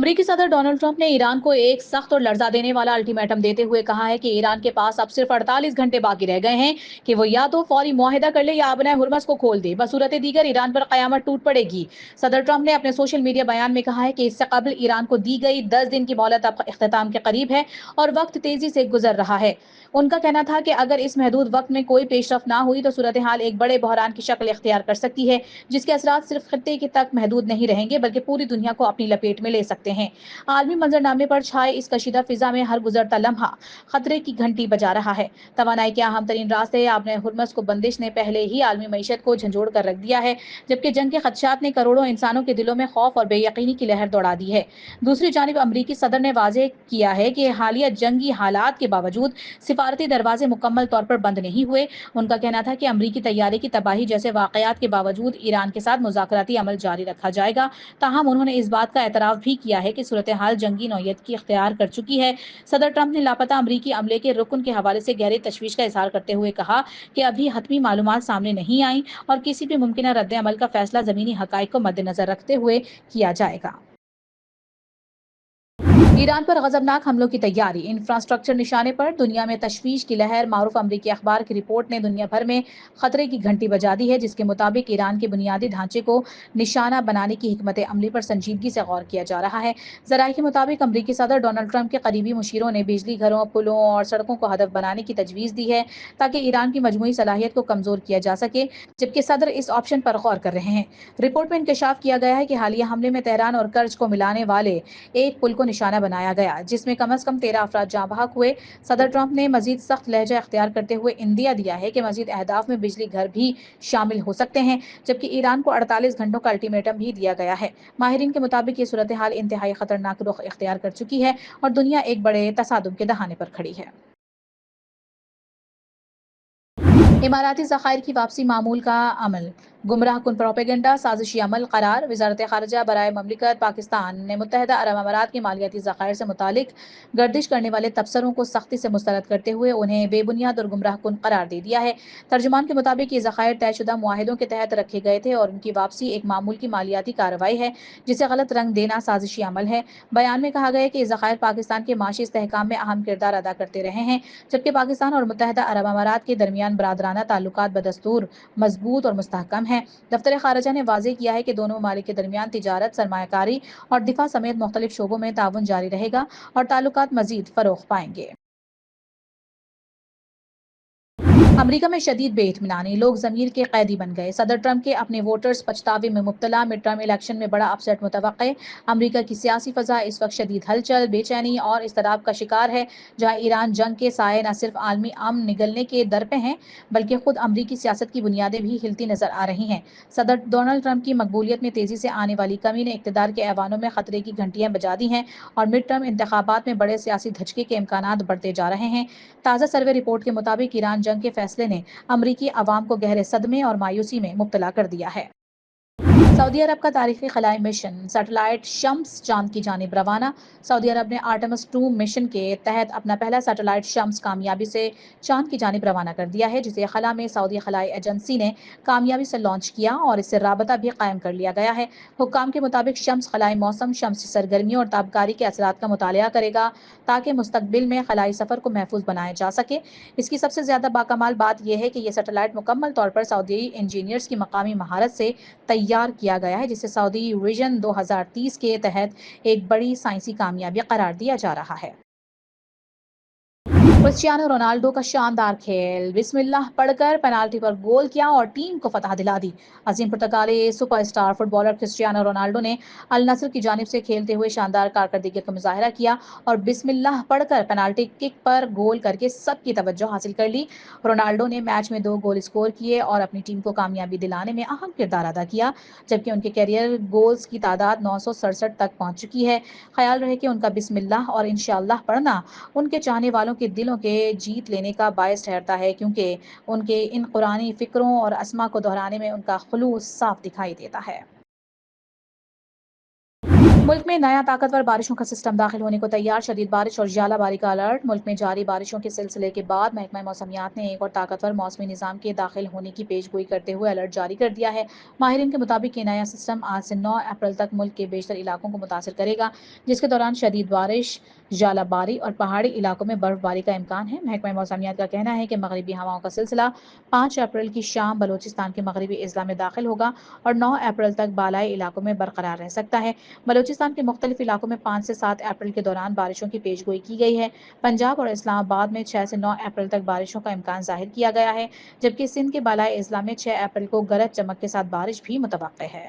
अमरीकी सदर Donald Trump ने ईरान को एक सख्त और लर्जा देने वाला अल्टीमेटम देते हुए कहा है कि ईरान के पास अब सिर्फ 48 घंटे बाकी रह गए हैं कि वो या तो फौरी मुआहिदा कर ले या अपने हुर्मस को खोल दे। बसूरत दीगर ईरान पर कयामत टूट पड़ेगी। सदर ट्रंप ने अपने सोशल मीडिया बयान में कहा है कि इससे कबल ईरान को दी गई 10 दिन की मोहलत अब इख्तिताम के करीब है और वक्त तेजी से गुजर रहा है। उनका कहना था कि अगर इस महदूद वक्त में कोई पेशरफ ना हुई तो सूरत हाल एक बड़े बहरान की शक्ल इख्तियार कर सकती है, जिसके असरात सिर्फ खत्ते के तक महदूद नहीं रहेंगे बल्कि पूरी दुनिया को अपनी लपेट में ले सकते हैं। आलमी मंजरनामे पर छाए इस कशीदा फिजा में हर गुजरता लम्हा खतरे की घंटी बजा रहा है। तवानाई के अहम तरीन रास्ते आपने हुर्मस को बंदिश ने पहले ही आलमी मईशत को झंझोड़ कर रख दिया है, जबकि जंग के खदशात ने करोड़ों इंसानों के दिलों में खौफ और बेयकीनी की लहर दौड़ा दी है। दूसरी जानिब अमरीकी सदर ने वाजे किया है कि हालिया जंगी हालात के बावजूद सिफारती दरवाजे मुकम्मल तौर पर बंद नहीं हुए। उनका कहना था कि अमरीकी तैयारी की तबाही जैसे वाकयात के बावजूद ईरान के साथ मुज़ाकराती अमल जारी रखा जाएगा। ताहम उन्होंने इस बात का एतराफ़ भी किया है कि सूरत हाल जंगी नौयत की इख्तियार कर चुकी है। सदर ट्रंप ने लापता अमरीकी अमले के रुकन के हवाले से गहरी तशवीश का इजहार करते हुए कहा कि अभी हतमी मालूमात सामने नहीं आई और किसी भी मुमकिन रद्द अमल का फैसला ज़मीनी हक़ाइक़ को मद्देनज़र रखते हुए किया जाएगा। ईरान पर गजबनाक हमलों की तैयारी, इंफ्रास्ट्रक्चर निशाने पर दुनिया में तशवीश की लहर। मारूफ अमरीकी अखबार की रिपोर्ट ने दुनिया भर में खतरे की घंटी बजा दी है, जिसके मुताबिक ईरान के बुनियादी ढांचे को निशाना बनाने की हिकमत अमली पर संजीदगी से गौर किया जा रहा है। जराये के मुताबिक अमरीकी सदर डोनाल्ड ट्रंप के करीबी मुशीरों ने बिजली घरों, पुलों और सड़कों को हदफ बनाने की तजवीज़ दी है ताकि ईरान की मजमूई सलाहियत को कमजोर किया जा सके, जबकि सदर इस ऑप्शन पर गौर कर रहे हैं। रिपोर्ट में इंकशाफ किया गया है कि हालिया हमले में तेहरान और कर्ज को मिलाने वाले एक पुल को निशाना बनाया गया, जिसमें कम अज कम 13 अफराद जाँ बहक हुए। सदर ट्रंप ने मजीद सख्त लहजा अख्तियार करते हुए इंदिया दिया है कि मजीद अहदाफ में बिजली घर भी शामिल हो सकते हैं, जबकि ईरान को 48 घंटों का अल्टीमेटम भी दिया गया है। माहिरीन के मुताबिक ये सूरत हाल इंतहाई खतरनाक रुख इख्तियार कर चुकी है और दुनिया एक बड़े तसादुम के दहाने पर खड़ी है। इमाराती ज़खायर की वापसी मामूल का अमल, गुमराह कुन प्रोपेगेंडा साजिशी अमल करार। वजारत खारजा बराए ममलिकत पाकिस्तान ने मुत्तहदा अरब अमारात के मालियाती ज़खायर से मुतालिक गर्दिश करने वाले तबसरों को सख्ती से मुस्तरद करते हुए उन्हें बेबुनियाद और गुमराह कुन करार दे दिया है। तर्जुमान के मुताबिक ये ज़खायर तयशुदा मुआहिदों के तहत रखे गए थे और उनकी वापसी एक मामूल की मालियाती कार्रवाई है जिसे गलत रंग देना साजिशी अमल है। बयान में कहा गया है कि ये ज़खायर पाकिस्तान के माशी इस्तेहकाम में अहम किरदार अदा करते रहे हैं, जबकि पाकिस्तान और मुत्तहदा अरब अमारात के दरमियान बरादराना ताल्लुकात बदस्तूर मजबूत और मुस्तहकम है। दफ्तर खारजा ने वाज़ेह किया है कि दोनों ममालिक के दरमियान तिजारत, सरमायाकारी और दिफा समेत मुख्तलिफ शोबों में ताउन जारी रहेगा और ताल्लुकात मजीद फरोग पाएंगे। अमरीका में शदीद बेइत्मीनानी, लोग ज़मीर के कैदी बन गए। सदर ट्रंप के अपने वोटर्स पछतावे में मुब्तला, मिड टर्म इलेक्शन में बड़ा अपसेट मुतवक्के। अमरीका की सियासी फ़ज़ा इस वक्त शदीद हलचल, बेचैनी और इज़्तिराब का शिकार है, जहाँ ईरान जंग के साए न सिर्फ आलमी अमन निगलने के दर पे हैं बल्कि खुद अमरीकी सियासत की बुनियादें भी हिलती नजर आ रही हैं। सदर डोनाल्ड ट्रंप की मकबूलियत में तेज़ी से आने वाली कमी ने इक़्तिदार के ऐवानों में खतरे की घंटियाँ बजा दी हैं और मिड टर्म इंतखाबात में बड़े सियासी धचके के इम्कानात बढ़ते जा रहे हैं। ताज़ा सर्वे रिपोर्ट के मुताबिक ईरान जंग के फैसले ने अमरीकी अवाम को गहरे सदमे और मायूसी में मुब्तला कर दिया है। सऊदी अरब का तारीखी खलाई मिशन, सैटेलाइट शम्स चांद की जानिब रवाना। सऊदी अरब ने आर्टेमिस 2 मिशन के तहत अपना पहला सैटेलाइट शम्स कामयाबी से चांद की जानिब रवाना कर दिया है, जिसे खला में सऊदी खलाई एजेंसी ने कामयाबी से लॉन्च किया और इससे राबता भी कायम कर लिया गया है। हुक्काम के मुताबिक शम्स खलाई मौसम, शम्स असरगर्मियों और ताबकारी के असरात का मुतालिया करेगा ताकि मुस्तकबिल में खलाई सफ़र को महफूज बनाया जा सके। इसकी सबसे ज़्यादा बाकमाल बात यह है कि यह सैटेलाइट मुकम्मल तौर पर सऊदी इंजीनियर्स की मकामी महारत से तैयार किया गया है, जिसे सऊदी विजन 2030 के तहत एक बड़ी साइंसी कामयाबी करार दिया जा रहा है। क्रिस्टियानो रोनाल्डो का शानदार खेल, बिस्मिल्लाह पढ़कर पेनाल्टी पर गोल किया और टीम को फतह दिला दी। अजीम पुर्तगाली सुपरस्टार फुटबॉलर क्रिस्टियानो रोनाल्डो ने अल नस्र की जानिब से खेलते हुए शानदार कारकर्दगी का मुजाहिरा किया और बिस्मिल्लाह पढ़कर पेनाल्टी किक पर गोल करके सबकी तवज्जो हासिल कर ली। रोनाल्डो ने मैच में 2 गोल स्कोर किए और अपनी टीम को कामयाबी दिलाने में अहम किरदार अदा किया, जबकि उनके कैरियर गोल्स की तादाद 967 तक पहुंच चुकी है। ख्याल रहे कि उनका बिस्मिल्लाह और इंशाअल्लाह पढ़ना उनके चाहने वालों के दिलों के जीत लेने का बायस ठहरता है, क्योंकि उनके इन कुरानी फिक्रों और अस्मा को दोहराने में उनका खुलूस साफ दिखाई देता है। ملک میں نیا طاقتور بارشوں کا سسٹم داخل ہونے کو تیار، شدید بارش اور ژالہ باری کا الرٹ۔ ملک میں جاری بارشوں کے سلسلے کے بعد محکمہ موسمیات نے ایک اور طاقتور موسمی نظام کے داخل ہونے کی پیش گوئی کرتے ہوئے الرٹ جاری کر دیا ہے۔ ماہرین کے مطابق یہ نیا سسٹم آج سے 9 اپریل تک ملک کے بیشتر علاقوں کو متاثر کرے گا، جس کے دوران شدید بارش، ژالہ باری اور پہاڑی علاقوں میں برف باری کا امکان ہے۔ محکمہ موسمیات کا کہنا ہے کہ مغربی ہواؤں کا سلسلہ 5 اپریل کی شام بلوچستان کے مغربی اضلاع میں داخل ہوگا اور 9 اپریل تک بالائی علاقوں میں برقرار رہ سکتا ہے۔ بلوچستان کے مختلف علاقوں میں 5 سے 7 اپریل کے دوران بارشوں کی پیش گوئی کی گئی ہے۔ پنجاب اور اسلام آباد میں 6 سے 9 اپریل تک بارشوں کا امکان ظاہر کیا گیا ہے، جبکہ سندھ کے بالائی اضلاع میں 6 اپریل کو گرج چمک کے ساتھ بارش بھی متوقع ہے۔